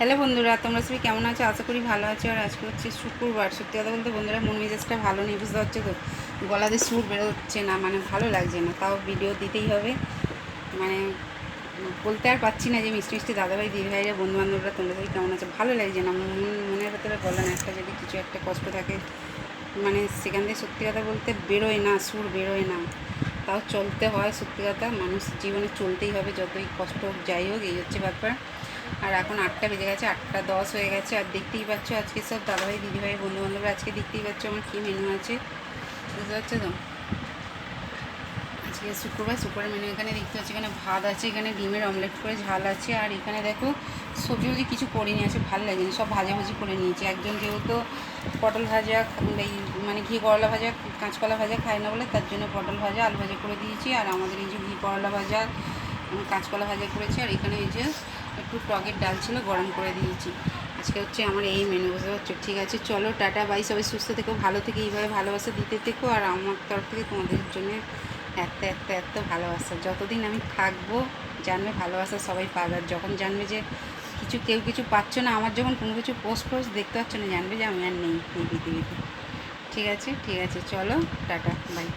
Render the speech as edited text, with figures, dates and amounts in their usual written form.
Hello বন্ধুরা, তোমরা সবাই কেমন আছো? আশা করি ভালো আছো। আর আজকে হচ্ছে শুক্রবার। সত্যি কথা বলতে বন্ধুরা, মন মেজাজটা ভালো নেই, বুঝতে পারছো তো। গলাতে সুর বেরোচ্ছে না, মানে ভালো লাগছে না, তাও ভিডিও দিতেই হবে। মানে বলতে আর পারছি না যে মিষ্টি মিষ্টি দাদাভাই দিদিভাইরা বন্ধুবান্ধবরা তোমরা সবাই কেমন আছো। ভালো লাগছে না, মনের ভেতরে বলেন একটা যদি কিছু একটা কষ্ট থাকে, মানে সেখান থেকে সত্যি কথা বলতে বেরোয় না, সুর বেরোয় না। তাও চলতে হয়, সত্যি কথা, মানুষ জীবনে চলতেই হবে, যতই কষ্ট হোক যাই হোক, এই হচ্ছে ব্যাপার। আর এখন 8টা বেজে গেছে, 8:10 হয়ে গেছে। আর দেখতেই পাচ্ছ আজকে সব দাদাভাই দিদিভাই বন্ধুবান্ধবরা, আজকে দেখতেই পাচ্ছ আমার কী মেনু আছে, বুঝতে পারছো তো। আজকে শুক্রবারের মেনু এখানে দেখতে পাচ্ছি, এখানে ভাত আছে, এখানে ডিমের অমলেট করে ঝাল আছে, আর এখানে দেখো সবজি কিছু করিনি, আছে ভালো লাগেনি, সব ভাজাভুজি করে নিয়েছি। একজন যেহেতু পটল ভাজা, এই মানে ঘি করলা ভাজা, কাঁচকলা ভাজা খায় না বলে, তার জন্য পটল ভাজা আলু ভাজা করে দিয়েছি। আর আমাদের এই যে ঘি করলা ভাজা, কাঁচকলা ভাজা করেছি। আর এখানে এই যে একটু টকের ডাল ছিল, গরম করে দিয়েছি। আজকে হচ্ছে আমার এই মেনু, বুঝতে পারছো। ঠিক আছে, চলো টাটা বাই, সবাই সুস্থ থেকো, ভালো থেকে এইভাবে ভালোবাসা দিতে থেকো। আর আমার তরফ থেকে তোমাদের জন্য এত এত এত ভালোবাসা, যতদিন আমি থাকবো জানবে ভালোবাসা সবাই পাবে। আর যখন জানবে যে কেউ কিছু পাচ্ছ না, আমার যখন কোনো কিছু পোস্ট দেখতে পাচ্ছ না, জানবে যে আমি আর নেই এই পৃথিবীতে। ঠিক আছে, ঠিক আছে, চলো টাটা বাই।